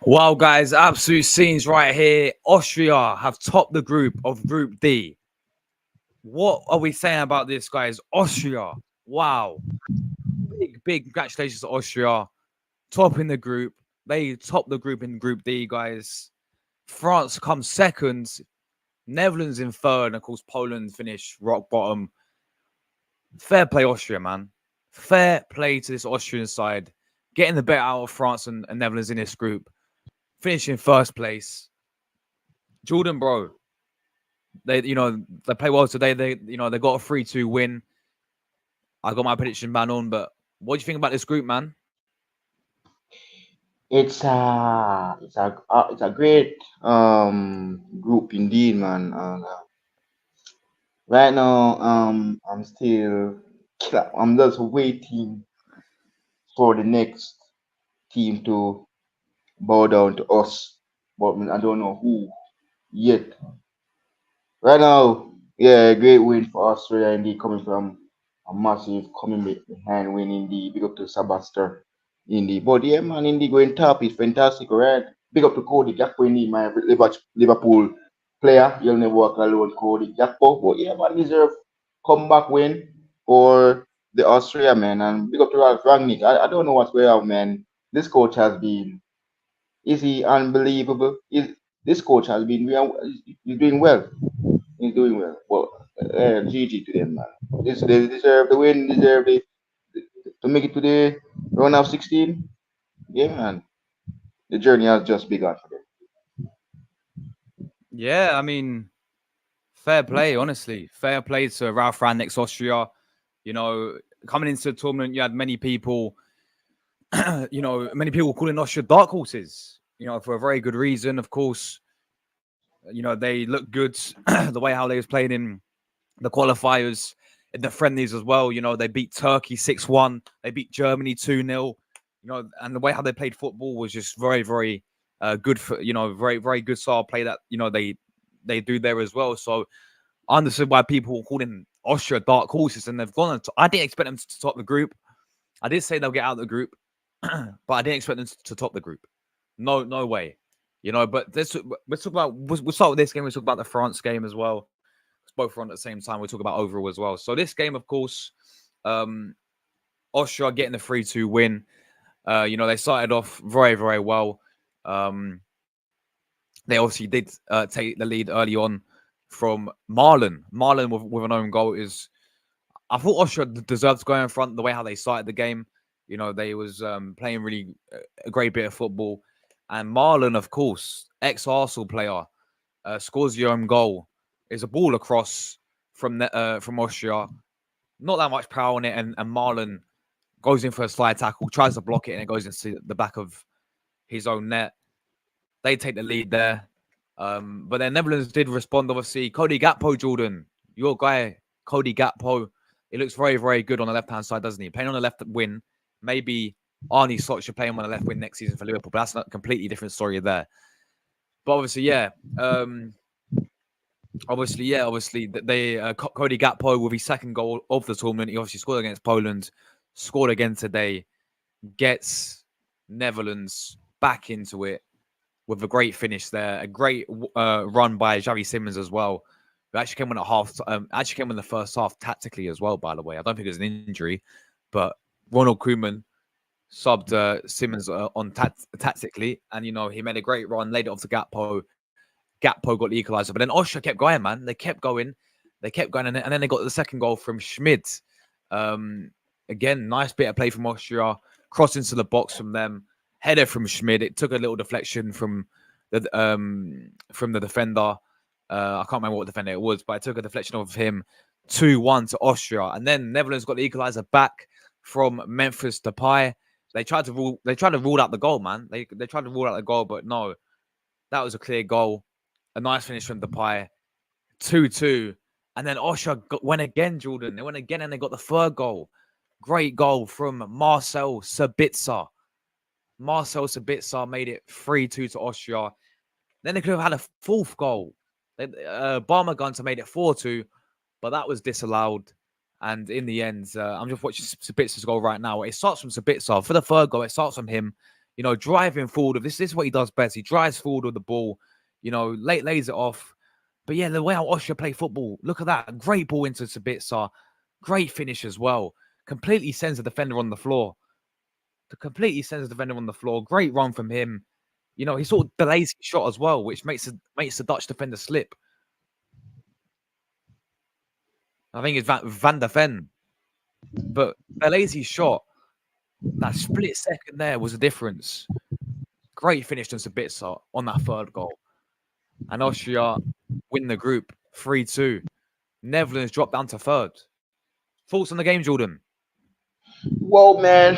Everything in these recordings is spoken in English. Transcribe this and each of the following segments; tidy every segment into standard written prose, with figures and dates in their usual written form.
Wow, guys, absolute scenes right here. Austria have topped the group of Group D. What are we saying about this, guys? Austria, wow. Big congratulations to Austria. Topping the group. They top the group in Group D, guys. France comes second. Netherlands in third. And of course, Poland finished rock bottom. Fair play, Austria, man. Fair play to this Austrian side. Getting the better out of France and Netherlands in this group. Finishing first place. Jordan, bro. They play well today. They got a 3-2 win. I got my prediction ban on, but what do you think about this group, man? It's a great group indeed, man. And right now, I'm just waiting for the next team to bow down to us, but I don't know who yet. Right now, yeah, great win for Australia indeed, coming from a massive behind win indeed. Big up to Sabaster indeed. But yeah, man, indeed going top is fantastic, right? Big up to Cody Gakpo indeed, my Liverpool player. You'll never walk alone, Cody Gakpo. But yeah, man, deserve comeback win for the Australia, man. And big up to Ralph Rangnick. I don't know what's going on, man. This coach has been, is he unbelievable? This coach has been, he's doing well. He's doing well. Well, GG to them, man. They deserve the win, deserve to make it to the round of 16. Yeah, man. The journey has just begun for them. Yeah, I mean, fair play, honestly. Fair play to Ralph Rangnick's Austria. Coming into the tournament, you had many people, many people calling Austria dark horses, for a very good reason. Of course, they look good the way how they was playing in the qualifiers, in the friendlies as well. They beat Turkey 6-1. They beat Germany 2-0. And the way how they played football was just very, very good for, very, very good style play that, they do there as well. So I understood why people called him Austria dark horses, and they've gone on. I didn't expect them to top the group. I did say they'll get out of the group, but I didn't expect them to top the group. No way. But let's talk about, we'll start with this game. We'll talk about the France game as well. Both are on at the same time. We'll talk about overall as well. So this game, of course, Austria getting the 3-2 win. They started off very, very well. They obviously did take the lead early on from Marlon. Marlon with an own goal I thought Austria deserved to go in front the way how they started the game. They was playing really a great bit of football. And Marlon, of course, ex-Arsenal player, scores your own goal. It's a ball across from Austria. Not that much power on it. And Marlon goes in for a slide tackle, tries to block it, and it goes into the back of his own net. They take the lead there. But then Netherlands did respond, obviously. Cody Gakpo, Jordan, your guy, Cody Gakpo, he looks very, very good on the left-hand side, doesn't he? Playing on the left wing. Maybe Arnie Slot should play him on the left wing next season for Liverpool, but that's not a completely different story there. But obviously, yeah. Obviously, Cody Gakpo with his second goal of the tournament. He obviously scored against Poland, scored again today, gets Netherlands back into it with a great finish there. A great run by Xavi Simons as well. Who actually came on at actually came in the first half tactically as well, by the way. I don't think it was an injury, but Ronald Koeman subbed Simons on tactically, and he made a great run, laid it off to Gakpo. Gakpo got the equaliser, but then Austria kept going, man. They kept going, and then they got the second goal from Schmidt. Again, nice bit of play from Austria, cross into the box from them, header from Schmidt. It took a little deflection from the defender. I can't remember what defender it was, but it took a deflection of him. 2-1 to Austria, and then Netherlands got the equaliser back from Memphis Depay. They tried to rule out the goal, man. They tried to rule out the goal, but no, that was a clear goal. A nice finish from Depay. 2-2, and then Austria went again, Jordan. They went again, and they got the third goal. Great goal from Marcel Sabitzer. Marcel Sabitzer made it 3-2 to Austria. Then they could have had a fourth goal. Barmer Gunter made it 4-2, but that was disallowed. And in the end, I'm just watching Sabitzer's goal right now. It starts from Sabitzer. For the third goal, it starts from him. driving forward of this is what he does best. He drives forward with the ball, lays it off. But yeah, the way how Austria play football, look at that. Great ball into Sabitzer. Great finish as well. Completely sends the defender on the floor. Great run from him. He sort of delays his shot as well, which makes the Dutch defender slip. I think it's Van der Ven. But delays his shot. That split second there was a difference. Great finish from Sabitzer on that third goal. And Austria win the group 3-2. Netherlands drop down to third. Thoughts on the game, Jordan? Well, man,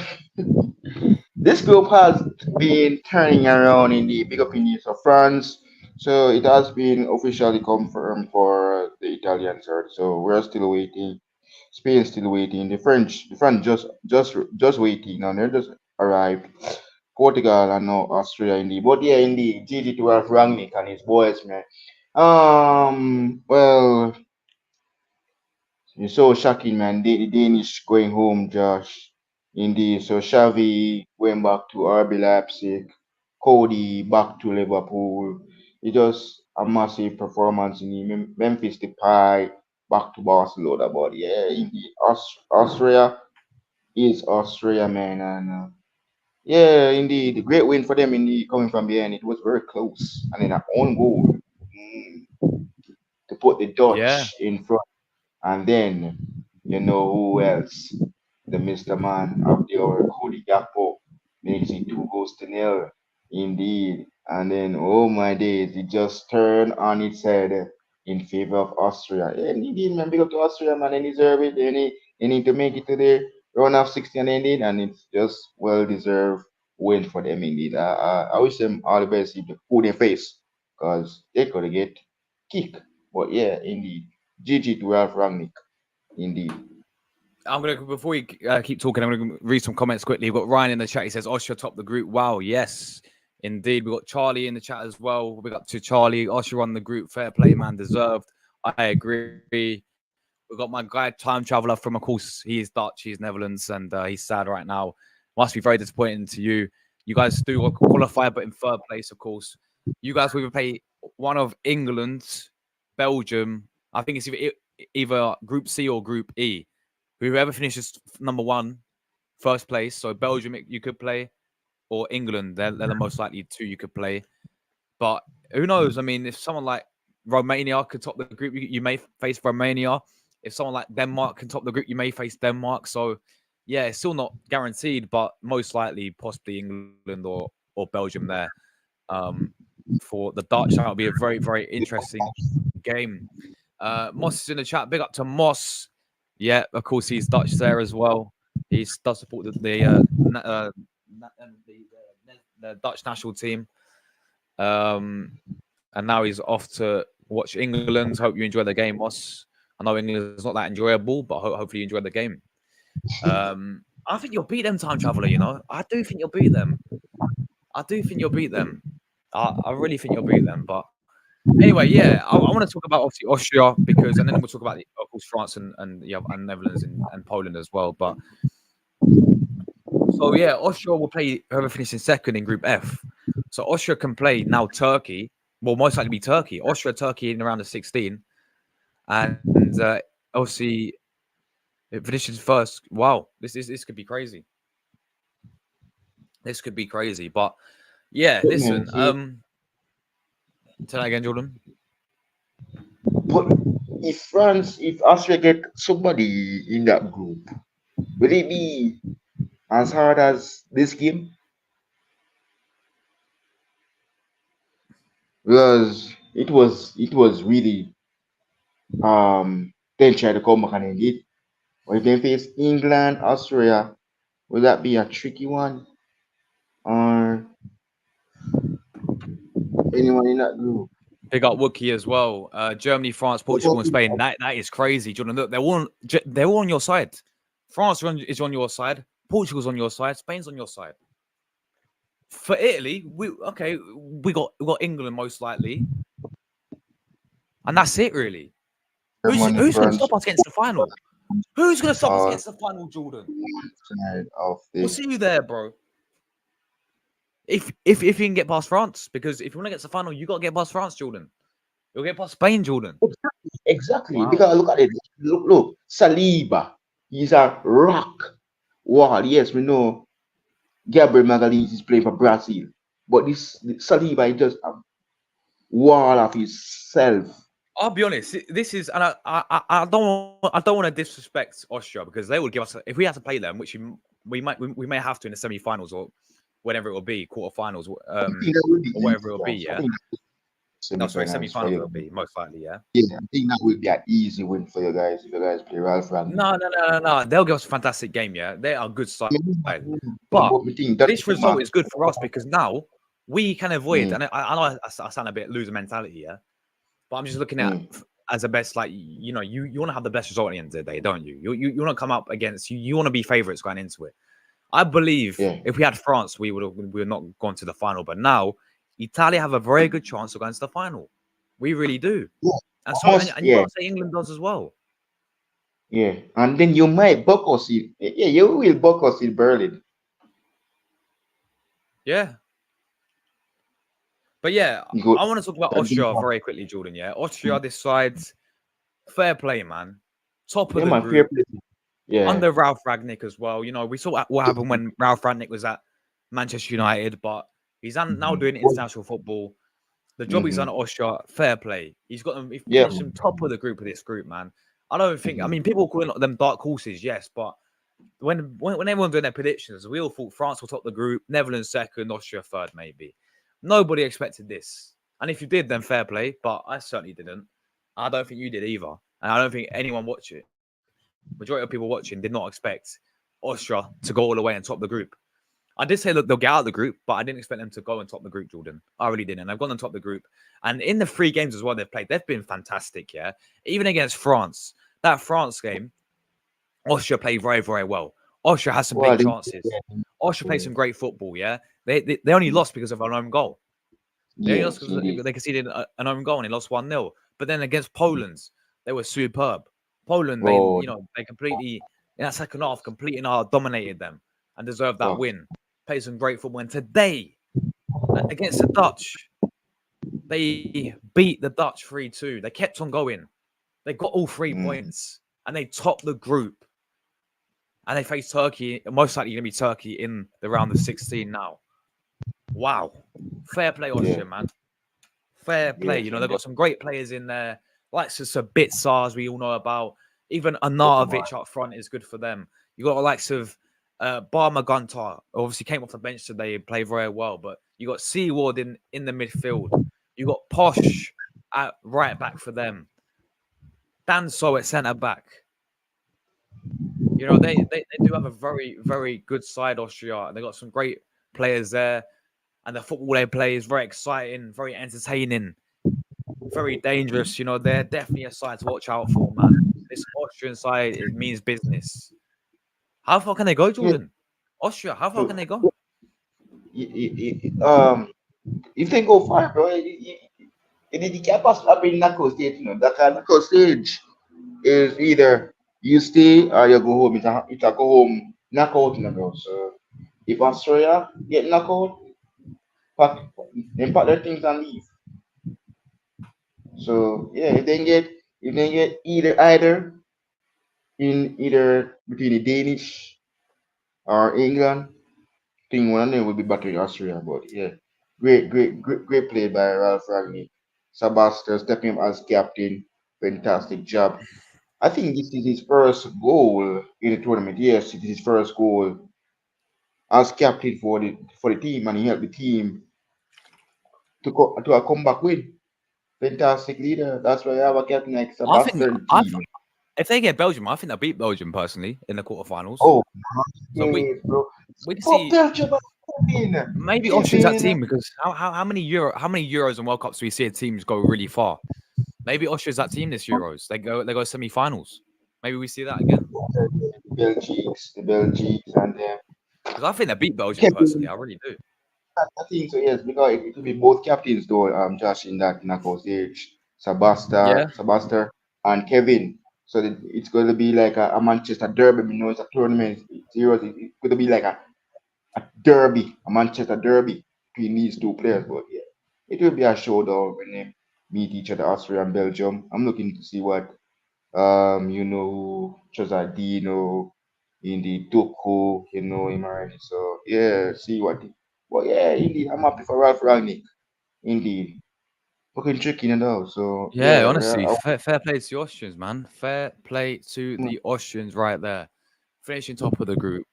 this group has been turning around in the big opinions of France. So it has been officially confirmed for the Italian side. So we're still waiting. Spain still waiting. The French just waiting, and they're just arrived. Portugal and now Austria indeed. But yeah, indeed, GG12 Rangnick and his boys, man. Well, it's so shocking, man. The Danish going home, Josh. Indeed. So Xavi went back to RB Leipzig. Cody back to Liverpool. It just a massive performance in the Memphis Depay back to Barcelona. But yeah, indeed, Austria is Austria, man, and yeah, indeed, a great win for them. Indeed, coming from behind, it was very close, and in our own goal to put the Yeah. Dutch in front. And then, you know who else? The Mr. Man of the hour, Cody Gakpo, makes it 2 goals to nil. Indeed. And then, oh my days, it just turned on its head in favor of Austria. And indeed, man, big up to Austria, man. They deserve it. They need to make it to the round of 16 indeed. And it's just well deserved win for them, indeed. I wish them all the best if they pull their face because they could get kicked. But yeah, indeed. GG to Ralph Rangnick, indeed. Before we keep talking, I'm gonna read some comments quickly. We've got Ryan in the chat. He says Austria top the group. Wow, yes, indeed. We've got Charlie in the chat as well. We've got to Charlie. Austria won the group. Fair play, man. Deserved. I agree. We've got my guy, time traveler from, of course, he is Dutch, he's Netherlands, and he's sad right now. Must be very disappointing to you. You guys do qualify, but in third place, of course. You guys will play one of England, Belgium. I think it's either Group C or Group E. Whoever finishes number one, first place. So Belgium, you could play, or England. They're the most likely two you could play. But who knows? I mean, if someone like Romania could top the group, you may face Romania. If someone like Denmark can top the group, you may face Denmark. So, yeah, it's still not guaranteed, but most likely, possibly England or Belgium there. For the Dutch, that would be a very, very interesting game. Moss is in the chat. Big up to Moss. Yeah, of course, he's Dutch there as well. He does support the Dutch national team. And now he's off to watch England. Hope you enjoy the game, Moss. I know England is not that enjoyable, but hopefully you enjoy the game. I think you'll beat them, time traveler. I do think you'll beat them. I really think you'll beat them. But anyway, yeah, I want to talk about obviously Austria and then we'll talk about of course France and Netherlands and Poland as well. But so yeah, Austria will play whoever finishes second in Group F. So Austria can play now Turkey. Well, most likely be Turkey. Austria, Turkey in around the 16. And obviously, it finishes first. Wow, this could be crazy. This could be crazy. But yeah, listen. Say that again, Jordan. But if Austria get somebody in that group, will it be as hard as this game? Because it was really then try to come back and end it. Or if they face England, Austria, will that be a tricky one? Or anyone in that group? Big up Wookie as well. Germany, France, Portugal, and Spain. That is crazy, Jordan. Look, they're all on your side. France is on your side. Portugal's on your side. Spain's on your side. For Italy, we got England most likely, and that's it really. Who's going to stop us against the final? Who's going to stop us against the final, Jordan? Side of We'll see you there, bro. If you can get past France, because if you want to get to the final, you got to get past France, Jordan. You'll get past Spain, Jordan. Exactly. Wow. Because look at it. Look. Saliba. He's a rock wall. Yes, we know Gabriel Magalhaes is playing for Brazil. But this Saliba is just a wall of himself. I'll be honest. This is, and I don't want to disrespect Austria because they would give us if we had to play them, which we may have to in the semi-finals or whenever it will be, quarterfinals, I think that will be or easy, whatever it will be. guys. I Yeah. think No, sorry, semi-finals for semi-finals you. it'll be most likely. Yeah. Yeah, I think that will be an easy win for you guys if you guys play Ralph Rangnick. No. They'll give us a fantastic game. Yeah, they are a good side. But But we think that's this the result mark. is good for us because now we can avoid. Mm, And I know I sound a bit loser mentality. Yeah. But I'm just looking at mm, as the best, like you want to have the best result at the end of the day, don't you? You want to come up against you want to be favourites going into it. I believe yeah. if we had France, we would not gone to the final. But now, Italy have a very good chance of going to the final. We really do, Yeah. and so Almost, and you yeah, got to say England does as well. yeah. And then you might buck us in. Yeah, you will buck us in Berlin. Yeah, but yeah, You go, I want to talk about that big Austria one. very quickly, Jordan. Yeah, Austria this side, fair play, man. Top of Yeah, the man, fair group play. Yeah. under Ralph Ragnick as well. We saw what happened when Ralph Ragnick was at Manchester United, but he's now doing international football. The job he's done Mm-hmm. at Austria, fair play. He's got them. He Yeah. finished him top of the group of this group, man. I don't think. I Mm-hmm. mean, people call them dark horses, yes, but when everyone's doing their predictions, we all thought France will top the group, Netherlands second, Austria third, maybe. Nobody expected this, and if you did, then fair play. But I certainly didn't. I don't think you did either, and I don't think anyone watching, majority of people watching, did not expect Austria to go all the way and top the group. I did say, look, they'll get out of the group, but I didn't expect them to go and top the group, Jordan. I really didn't. They've gone and top the group. And in the 3 games as well they've played, they've been fantastic, yeah? Even against France. That France game, Austria played very, very well. Austria has some Well, big chances. Austria played yeah. some great football, yeah? They only lost because of an own goal. They only lost Yes, because indeed. they conceded an own goal and they lost 1-0. But then against Poland, they were superb. Poland, Oh, they completely, in that second half, completely dominated them and deserved that oh. win. Played some great football. And today, against the Dutch, they beat the Dutch 3-2. They kept on going. They got all 3 points and they topped the group. And they face Turkey, most likely going to be Turkey in the round of 16 now. Wow. Fair play, Yeah. Austria, man. Fair play. Yes, They've got some great players in there, like Sabitzer, as we all know about. Even Arnautovic up front is good for them. You got the likes of Bar Magunta, obviously came off the bench today, played very well. But you got Seaward in the midfield. You got Posh at right back for them. Danso at centre back. They do have a very, very good side, Austria. They got some great players there. And the football they play is very exciting, very entertaining, very dangerous. They're definitely a side to watch out for, man. This Austrian side, it means business. How far can they go, Yeah. Jordan? Austria, how far So, can they go? if they go far, bro, you can't possibly knockout stage. That kind of knockout stage is either you stay or you go home. It's a go home knockout, bro. So if Australia get knockout, pack their things and leave. So yeah, if they get either in either between the Danish or England, I think one of them will be battling Austria. But yeah, great play by Ralph Ragnick. Sebastian stepping up as captain, fantastic job. I think this is his first goal in the tournament. Yes, it is his first goal as captain for the team, and he helped the team to a comeback win. Fantastic leader. That's why I have a captain like I think Sebastian I team. if they get Belgium, I think they'll beat Belgium personally in the quarterfinals. Oh, So yeah, bro. we can But see Belgium, Kevin, maybe Austria's that Kevin. team because how many Euros and World Cups do we see teams go really far? Maybe Austria's that team this Euros. They go semi-finals. Maybe we see that again. The Belgians, and Because I think they beat Belgium personally. Kevin. I really do. I think so. Yes, because it will be both captains though. Josh in that knockout stage, Yeah. Sebastian, and Kevin. So it's going to be like a Manchester derby. It's a tournament. It's going to be like a derby, a Manchester derby. between these two players. But yeah, it will be a showdown when they meet each other, Austria and Belgium. I'm looking to see what Chazadino, indeed Doku, Imari. So yeah, see what. Well, yeah, indeed, I'm happy for Ralph Rangnick. Indeed, looking tricky now. So Yeah, yeah, honestly, fair play to the Austrians, man. Fair play to the Austrians right there. Finishing top of the group.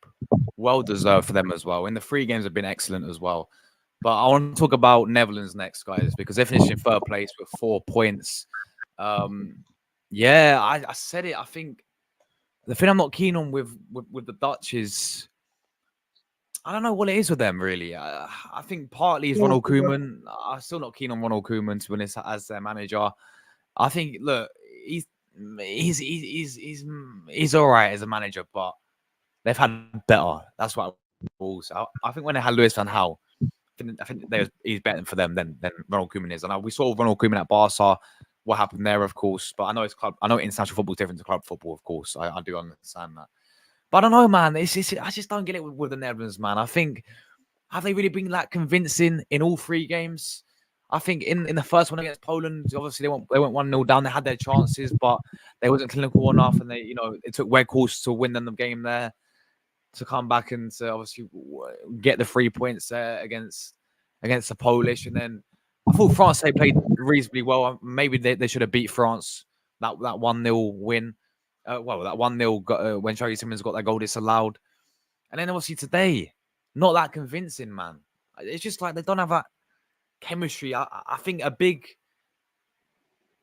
Well deserved for them as well. And the three games have been excellent as well. But I want to talk about Netherlands next, guys, because they're finishing third place with 4 points. Um, yeah, I said it. I think the thing I'm not keen on with the Dutch is I don't know what it is with them, really. I think partly is Ronald Koeman. I'm still not keen on Ronald Koeman, to be honest, as their manager. I think, look, he's he's all right as a manager, but they've had better. That's what I will say. I think when they had Luis van Gaal, I think he's better for them than Ronald Koeman is. And we saw Ronald Koeman at Barca. What happened there, of course, but I know it's club. I know international football is different to club football, of course. I do understand that. But I don't know, man. I just don't get it with the Netherlands, man. I think have they really been that convincing in all three games? I think in the first one against Poland, obviously they went 1-0 down. They had their chances, but they wasn't clinical enough, and it took Weghorst to win them the game there to come back and to obviously get the 3 points there against the Polish. And then I thought France they played reasonably well. Maybe they should have beat France that 1-0 win. That 1-0 when Charlie Simmons got that goal disallowed. And then obviously today, not that convincing, man. It's just like they don't have that chemistry. I think a big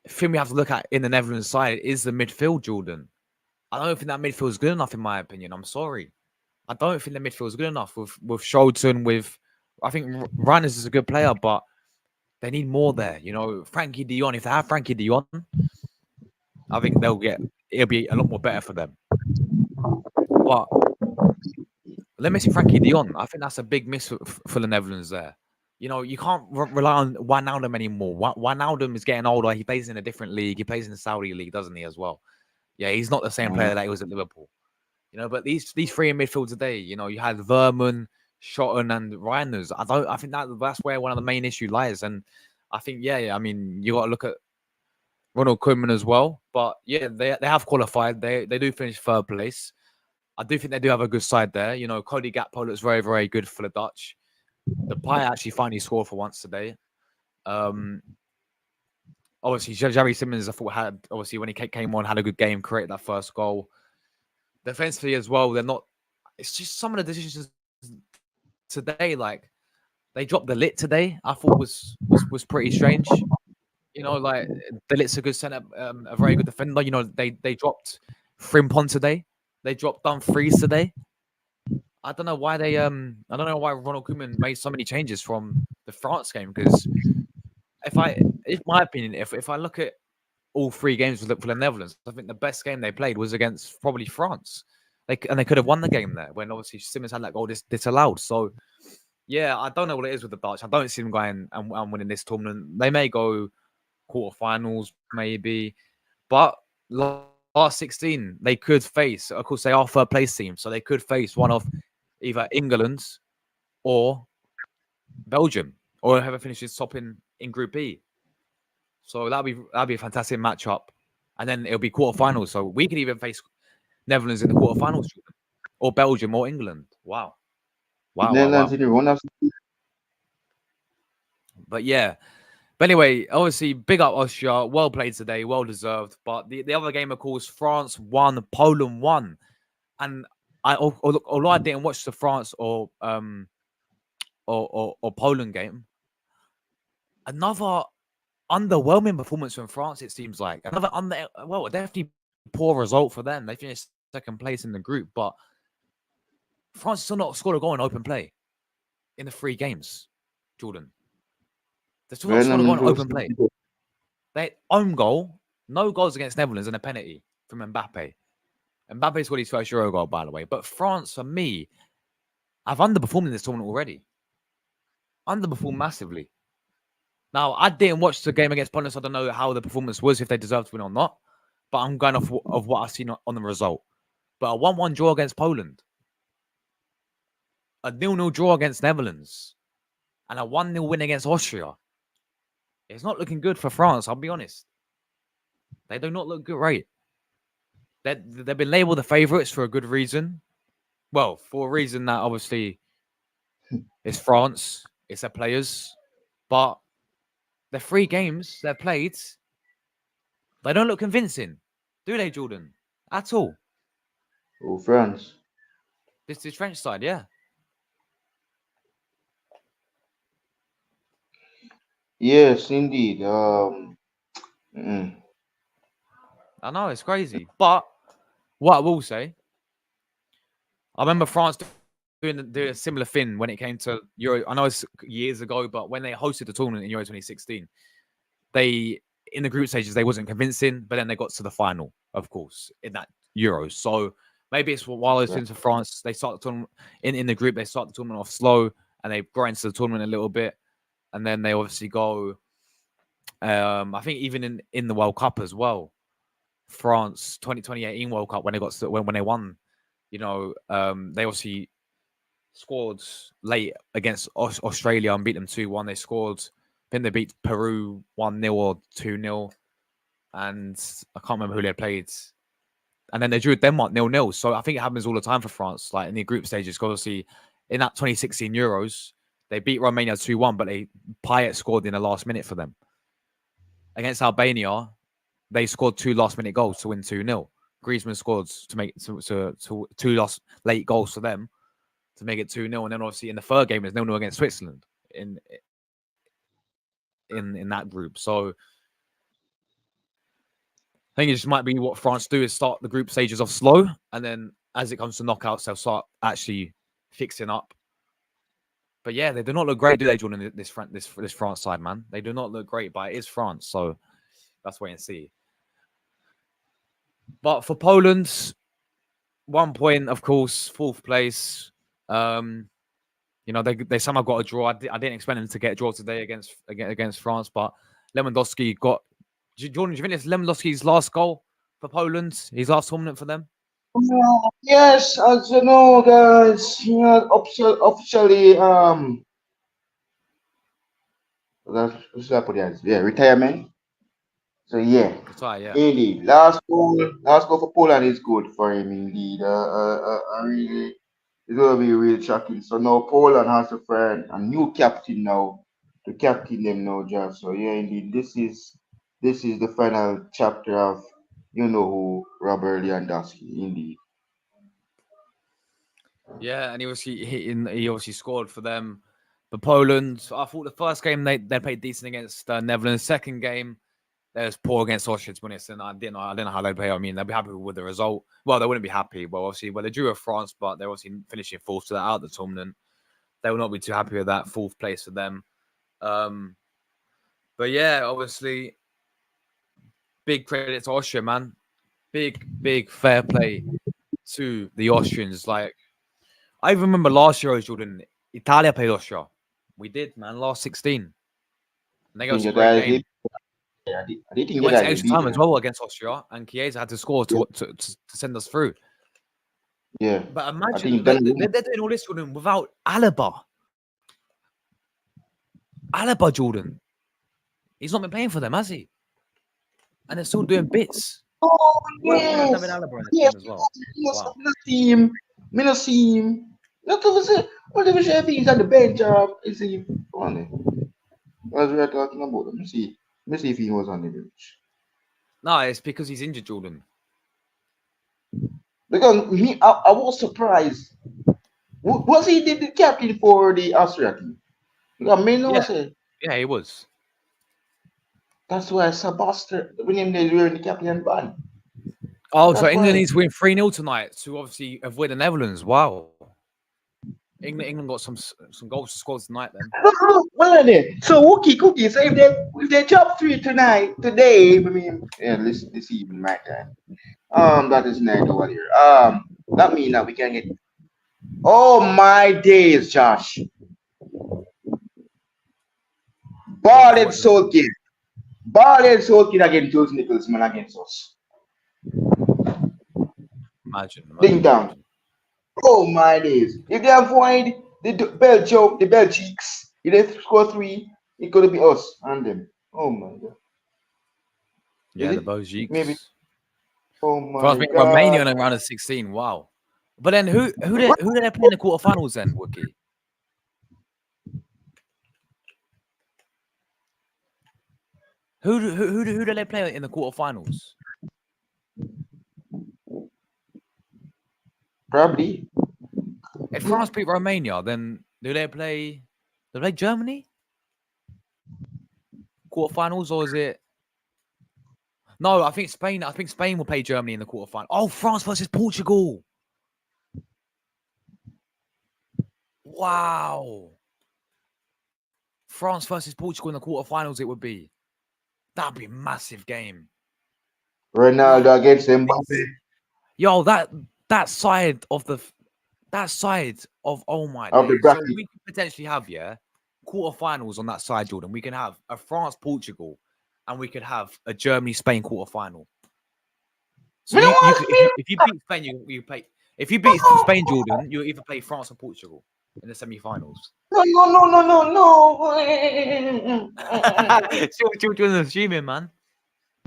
thing we have to look at in the Netherlands side is the midfield, Jordan. I don't think that midfield is good enough, in my opinion. I'm sorry. I don't think the midfield is good enough with Scholten. I think Reinders is a good player, but they need more there. Frankie de Jong. If they have Frankie de Jong, I think it'll be a lot more better for them. But let me see Frankie de Jong. I think that's a big miss for the Netherlands there. You can't rely on Wijnaldum anymore. Wijnaldum is getting older. He plays in a different league. He plays in the Saudi league, doesn't he, as well? Yeah, he's not the same player that he was at Liverpool. But these three in midfield today, you had Verman, Schotten, and Reinders. I think that's where one of the main issue lies. And I think, I mean, you got to look at Ronald Koeman as well. But yeah, they have qualified. They do finish third place. I do think they do have a good side there. Cody Gakpo looks very, very good for the Dutch. The Depay actually finally scored for once today. Obviously, Jerry Simmons, I thought obviously when he came on, had a good game, created that first goal. Defensively as well, they're not. It's just some of the decisions today, like they dropped the lit today. I thought was pretty strange. Like the lit's a good center, a very good defender. They dropped Frimpong today. They dropped Dumfries today. I don't know why I don't know why Ronald Koeman made so many changes from the France game, because in my opinion, if I look at all three games for the Netherlands, I think the best game they played was against probably France. They could have won the game there when obviously Simmons had that goal disallowed. So yeah, I don't know what it is with the Dutch. I don't see them going and winning this tournament. They may go quarterfinals, maybe, but last 16 they could face. Of course, they are third place team, so they could face one of either England or Belgium, or whoever finishes top in Group B. So that'd be a fantastic matchup, and then it'll be quarterfinals. So we could even face Netherlands in the quarterfinals, or Belgium or England. Wow. Netherlands in the run-ups. But yeah. But anyway, obviously, big up Austria. Well played today, well deserved. But the other game, of course, France won, Poland won, and although I didn't watch the France or Poland game, another underwhelming performance from France. It seems like definitely poor result for them. They finished second place in the group, but France still not scored a goal in open play in the 3 games. Jordan, they still not scored a goal in open play. They own goal, no goals against Netherlands, and a penalty from Mbappe. Mbappe scored his first Euro goal, by the way. But France, for me, have underperformed in this tournament already. Underperformed massively. Now, I didn't watch the game against Poland, so I don't know how the performance was, if they deserved to win or not. But I'm going off of what I've seen on the result. But a 1-1 draw against Poland. A 0-0 draw against Netherlands. and a 1-0 win against Austria. It's not looking good for France, I'll be honest. They do not look good, right? They've been labelled the favourites for a good reason. Well, for a reason that obviously it's France, it's their players, but the 3 games they've played, they don't look convincing, do they, Jordan? At all. Oh, France. This is French side, yeah. Yes, indeed. I know, it's crazy. But what I will say, I remember France doing a similar thing when it came to Euro. I know it's years ago, but when they hosted the tournament in Euro 2016, they in the group stages they wasn't convincing, but then they got to the final, of course, in that Euros. So maybe it's while it's into France, they start the tournament in the group. They start the tournament off slow, and they grow into the tournament a little bit, and then they obviously go. I think even in the World Cup as well, France 2018 World Cup when they got when they won, they obviously scored late against Australia and beat them 2-1. They scored, I think they beat Peru 1-0 or 2-0, and I can't remember who they played. And then they drew Denmark 0-0. So I think it happens all the time for France, like in the group stages. Obviously, in that 2016 Euros, they beat Romania 2-1, but Payet scored in the last minute for them. Against Albania, they scored 2 last-minute goals to win 2-0. Griezmann scored to make to 2 late goals for them to make it 2-0. And then obviously in the third game, it's 0-0 against Switzerland in that group. So I think it just might be what France do is start the group stages off slow, and then as it comes to knockouts, they'll start actually fixing up. But yeah, they do not look great, do they, Jordan? This France side, man, they do not look great. But it is France, so let's wait and see. But for Poland, 1 point, of course, 4th place. They somehow got a draw. I didn't expect them to get a draw today against France, but Lewandowski got. Jordan, do you think it's Lewandowski's last goal for Poland? His last tournament for them? Yes, as you know, guys, officially, retirement. So yeah, That's right, yeah. indeed, last goal for Poland is good for him indeed. Really, it's gonna be really shocking. So now Poland has to find a new captain now to captain them now, Josh. So yeah, indeed, this is the final chapter of who, Robert Lewandowski, indeed. Yeah, and he obviously scored for them. But Poland, I thought the first game they played decent against Netherlands. Second game, they was poor against Austria, to be honest, and I didn't know how they play. I mean, they'd be happy with the result. Well, they wouldn't be happy. Well, obviously, they drew with France, but they're obviously finishing 4th to that out of the tournament. They will not be too happy with that 4th place for them. But yeah, obviously, big credit to Austria, man. Big fair play to the Austrians. Like, I even remember last year, Jordan, Italia played Austria. We did, man, last 16. And they got a great game. I did think It you went to guys extra beat time them. as well against Austria, and Chiesa had to score to send us through. Yeah, But I imagine think they're doing all this, Jordan, without Alaba. Alaba, Jordan. He's not been playing for them, has he? And they're still doing bits. Oh Well, imagine having yes, Alaba in the yes, team as well. yes. Wow. Me not see him. Not to say, what if I think he's on the bench or is he on it? As we are talking about him, let me see if he was on the bench. No, it's because he's injured, Jordan. Because I was surprised. Was he the captain for the Austria team? Because me know say Yeah, he was. that's why Sebastian when him they wearing the captain band. Oh, so That's England why. needs to win 3-0 tonight to obviously avoid the Netherlands. Wow. England got some goals to score tonight then. Well then, so cookie. So if they top 3 today, I mean, yeah, this evening my time. That is night over here. That means that we can get. Oh my days, Josh. Ball Solkid. Ball Solkid against Jules Nicholson against us. Imagine. Ding dong. Oh my days. If they avoid the Belgium, the Belgiques, If they score 3, it could be us and them. Oh my god. Is Yeah, the it? Maybe. Boziks. Oh France my beat Romania god. in a round of 16. Wow. But then who did they play in the quarterfinals then, Wookie? Who did they play in the quarterfinals? Probably. If France beat Romania, then do they play? Do they play Germany quarterfinals, or is it? No, I think Spain. I think Spain will play Germany in the quarterfinal. Oh, France versus Portugal. Wow. France versus Portugal in the quarterfinals. It would be. That'd be a massive game. Ronaldo against Mbappe. Yo, that side of oh my Of the days. So bracket. we could potentially have quarterfinals on that side, Jordan. We can have a France Portugal, and we could have a Germany Spain quarterfinal. So Me don't want if you beat Spain, you play. If you beat Spain, Jordan, you either play France or Portugal in the semi-finals. No. Children assuming, man.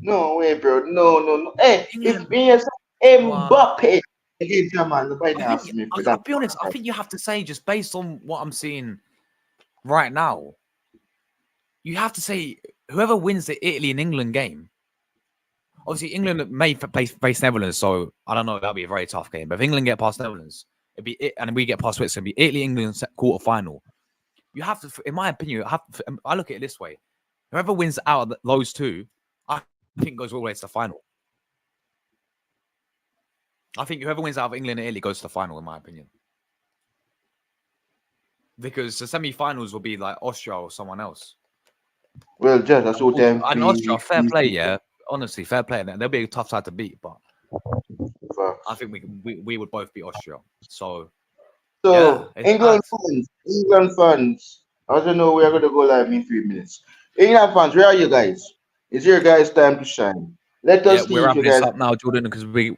No way, bro. No. Hey, England. if me as Wow. Mbappe against a man, nobody ask me for I'll that. be honest. I think you have to say, just based on what I'm seeing right now, you have to say whoever wins the Italy and England game. Obviously, England may face Netherlands, so I don't know. That'll be a very tough game. But if England get past Netherlands, it'd be it, and we get past Switzerland, it'd be Italy, England quarter final. You have to, in my opinion, I look at it this way: whoever wins out of those two, I think goes all the way to the final. I think whoever wins out of England and Italy goes to the final, in my opinion, because the semi-finals will be like Austria or someone else. Well, just that's what time. And Austria, fair play, yeah. Honestly, fair play. They'll be a tough side to beat, but I think we would both beat Austria. So yeah, England fans. I don't know. We're gonna go live in 3 minutes. England fans, where are you guys? It's your guys' time to shine. Let us see we're if you wrapping this guys. up now, Jordan, because we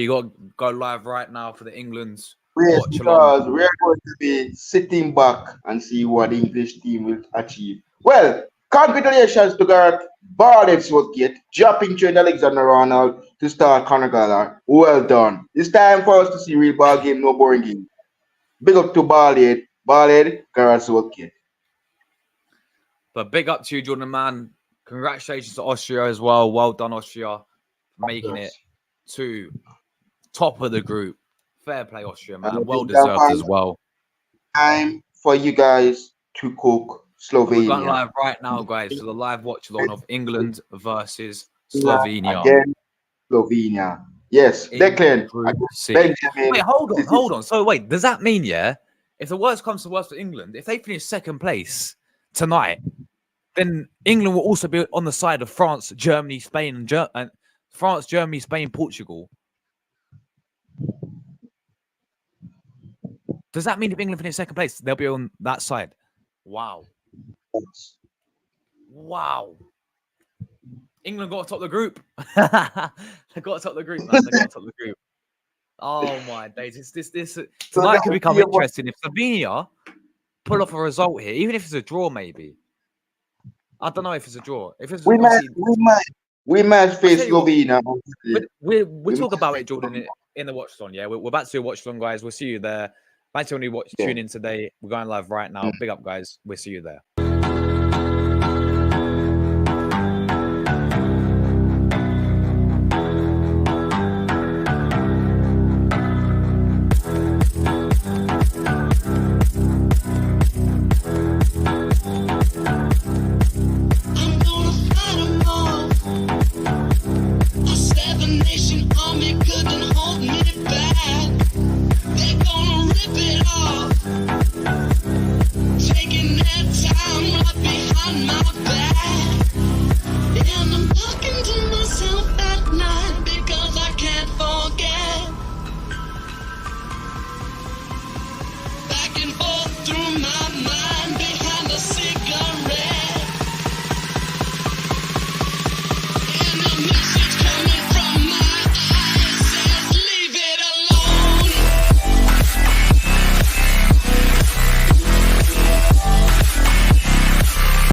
got to go live right now for the England's Yes, watch along. because we're going to be sitting back and see what the English team will achieve. Well, congratulations to Gareth Barnett Southgate, dropping Trent Alexander-Arnold to start Conor Gallagher. Well done. It's time for us to see real ball game, no boring game. Big up to Barnett, Gareth Southgate. But big up to you, Jordan, man. Congratulations to Austria as well. Well done, Austria, for making it to top of the group. Fair play, Austria, man. Well deserved as well. Time for you guys to cook Slovenia. We're going live right now, guys, for the live watch along of England versus Slovenia. Again, Slovenia. Yes, Declan. Wait, hold on. So wait, does that mean, if the worst comes to worst for England, if they finish second place tonight, then England will also be on the side of France, Germany, Spain, and France, Germany, Spain, Portugal. Does that mean if England finish second place, they'll be on that side? Wow. England got to top the group. They got to top the group, man. They got to top the group. Oh my days! This tonight could become interesting if Slovenia pull off a result here, even if it's a draw, maybe. I don't know if it's a draw. If it's we might face Slovenia. We'll talk about it, Jordan, in the watch on. Yeah, we're about to do a watch on, guys. We'll see you there. Thanks for tuning in today. We're going live right now. Big up, guys. We'll see you there. Taking that time right behind my back, and I'm talking to